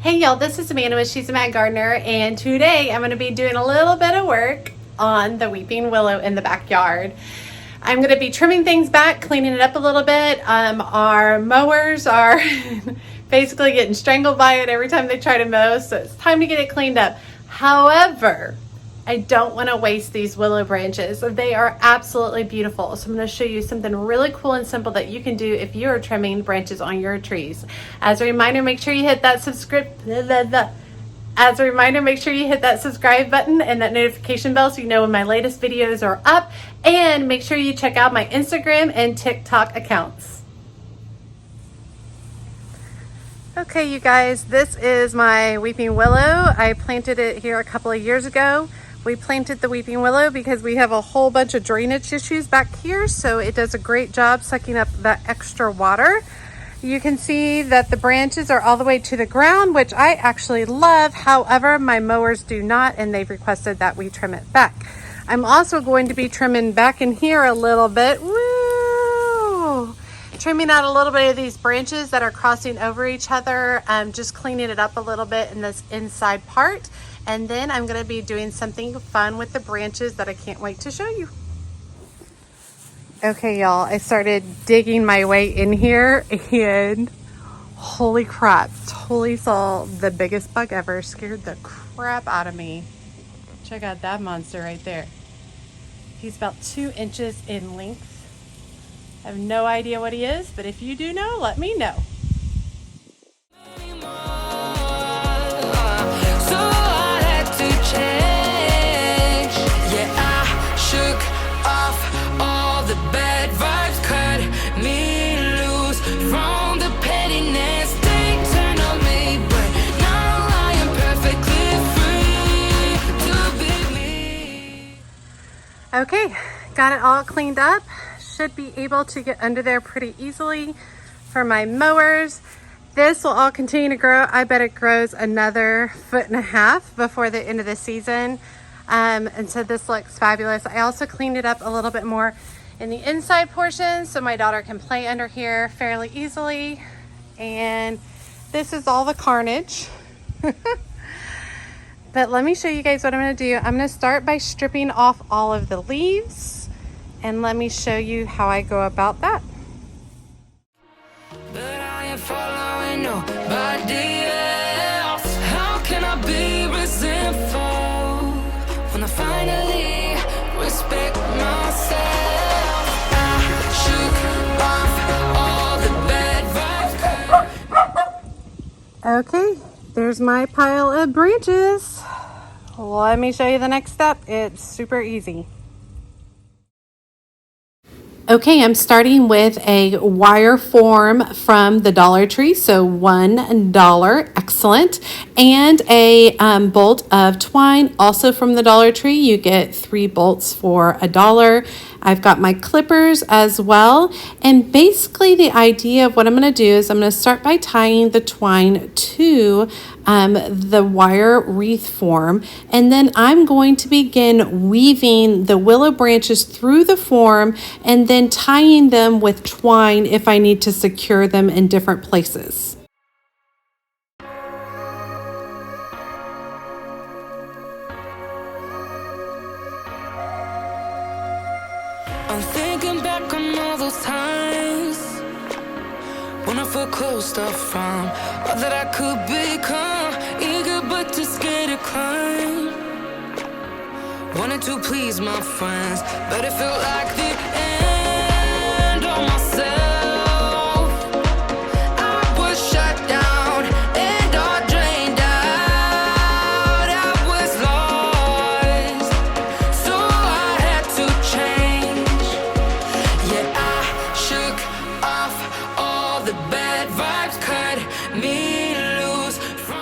Hey y'all, this is Amanda with She's a Mad Gardener, and today I'm going to be doing a little bit of work on the weeping willow in the backyard. I'm going to be trimming things back, cleaning it up a little bit. Our mowers are basically getting strangled by it every time they try to mow, so it's time to get it cleaned up. However, I don't want to waste these willow branches. They are absolutely beautiful. So I'm going to show you something really cool and simple that you can do if you are trimming branches on your trees. As a reminder, make sure you hit that subscribe button and that notification bell so you know when my latest videos are up. And make sure you check out my Instagram and TikTok accounts. Okay, you guys, this is my weeping willow. I planted it here a couple of years ago. We planted the weeping willow because we have a whole bunch of drainage issues back here, so it does a great job sucking up that extra water. You can see that the branches are all the way to the ground, which I actually love. However, my mowers do not, and they've requested that we trim it back. I'm also going to be trimming back in here a little bit. Woo! Trimming out a little bit of these branches that are crossing over each other, just cleaning it up a little bit in this inside part. And then I'm going to be doing something fun with the branches that I can't wait to show you. Okay, y'all, I started digging my way in here and holy crap, totally saw the biggest bug ever. Scared the crap out of me. Check out that monster right there. He's about 2 inches in length. I have no idea what he is, but if you do know, let me know. Okay, got it all cleaned up. Should be able to get under there pretty easily for my mowers. This will all continue to grow. I bet it grows another 1.5 feet before the end of the season. And so this looks fabulous. I also cleaned it up a little bit more in the inside portion so my daughter can play under here fairly easily. And this is all the carnage. But let me show you guys what I'm going to do. I'm going to start by stripping off all of the leaves, and let me show you how I go about that. But I am following nobody else. How can I be resentful when I finally respect myself? I shook off all the bad vibes. Okay, there's my pile of branches. Let me show you the next step. It's super easy. Okay, I'm starting with a wire form from the Dollar Tree, so $1, excellent, and a bolt of twine, also from the Dollar Tree. You get 3 bolts for $1. I've got my clippers as well, and basically the idea of what I'm going to do is I'm going to start by tying the twine to the wire wreath form, and then I'm going to begin weaving the willow branches through the form and then tying them with twine if I need to secure them in different places. I'm thinking back on all those times when I felt close to from all that I could become, eager but too scared to climb. Wanted to please my friends, but it felt like the end of myself. I was shut down and all drained out. I was lost, so I had to change. Yeah, I shook off all the bad vibes, cut me loose.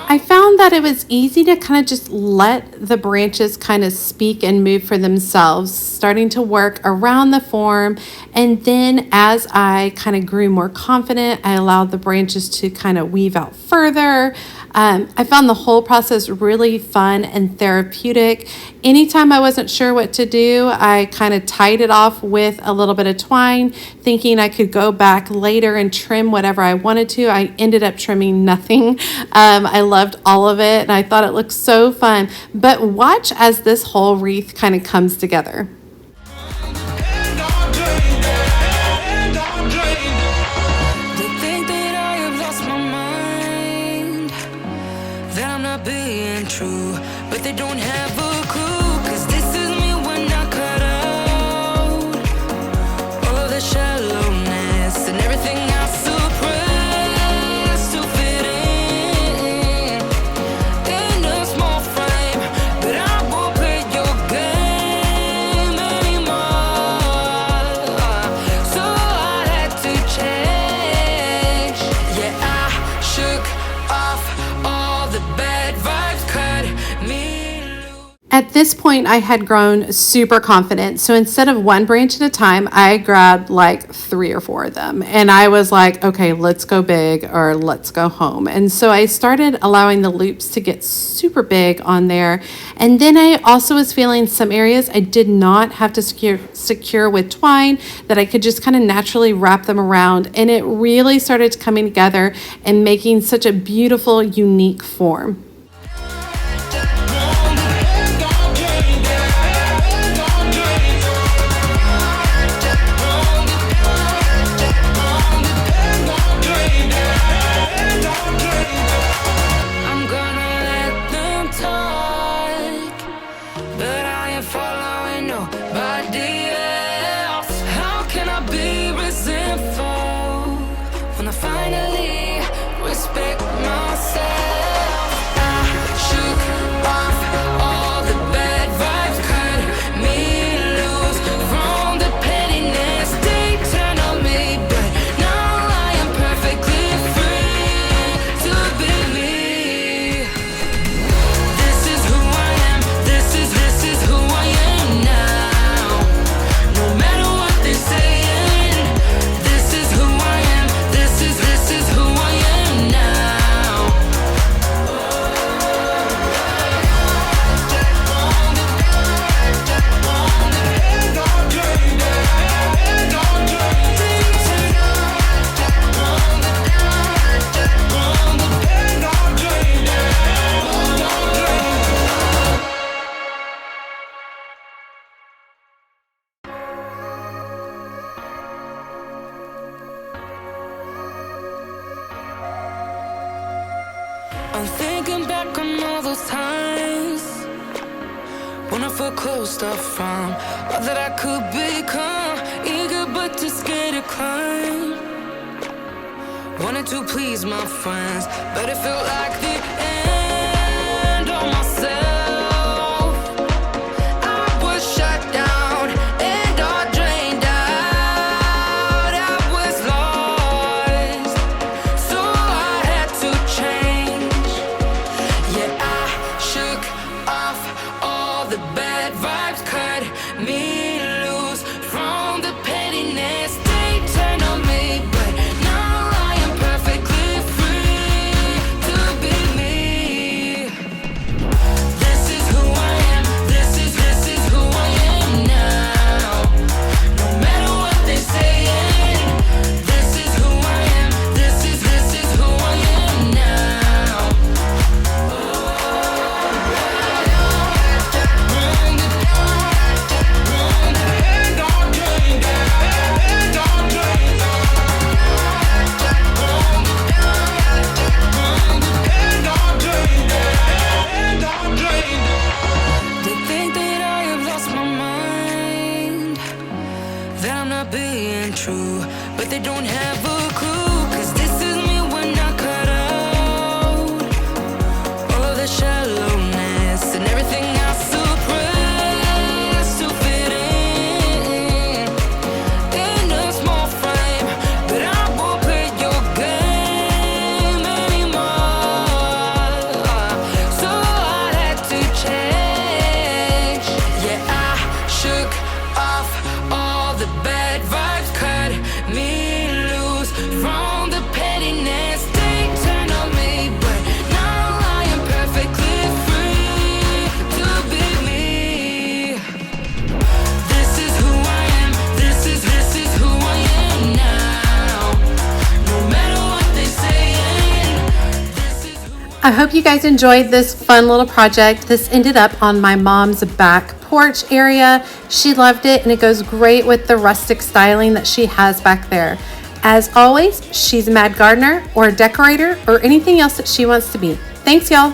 I found that it was easy to kind of just let the branches kind of speak and move for themselves. starting to work around the form. And then as I kind of grew more confident, I allowed the branches to kind of weave out further. I found the whole process really fun and therapeutic. Anytime I wasn't sure what to do, I kind of tied it off with a little bit of twine, thinking I could go back later and trim whatever I wanted to. I ended up trimming nothing. I loved all of it and I thought it looked so fun. But watch as this whole wreath kind of comes together. Being true, but they don't have a clue, 'cause this is me when I cut out all the shallowness and everything I suppress to fit in a small frame, but I won't play your game anymore, so I had to change. Yeah, I shook off all the bad vibes, cut me loose. At this point, I had grown super confident. So instead of one branch at a time, I grabbed like 3 or 4 of them. And I was like, okay, let's go big or let's go home. And so I started allowing the loops to get super big on there. And then I also was feeling some areas I did not have to secure with twine, that I could just kind of naturally wrap them around. And it really started coming together and making such a beautiful, unique form. I'm gonna let them talk, but I ain't following nobody else. How can I be resentful when I finally respect myself? I shook off all the bad vibes, cut me loose from the pettiness they turn on me, but now I am perfectly free to be me. This is who I am. This is who I am now. No matter what they're saying, this is who I am. This is who I am now. I'm thinking back on all those times when I felt closed off from all that I could become, eager but too scared to climb. Wanted to please my friends, but it felt like the end of myself. I was shut down and all drained out. I was lost, so I had to change. Yeah, I shook off all the bad vibes, cut me loose from the pettiness they turn on me, but now I am perfectly free to be me. This is who I am. This is who I am now. No matter what they're saying, this is who I am. This is who I am now. They think that I have lost my mind, that I'm not being true, but they don't have a clue, 'cause this is me when I cut out all the shallowness and everything I suppress to fit in a small frame, but I won't play your game anymore, so I had to change. Yeah, I shook I hope you guys enjoyed this fun little project. This ended up on my mom's back porch area. She loved it, and it goes great with the rustic styling that she has back there. As always, she's a mad gardener or a decorator or anything else that she wants to be. Thanks, y'all.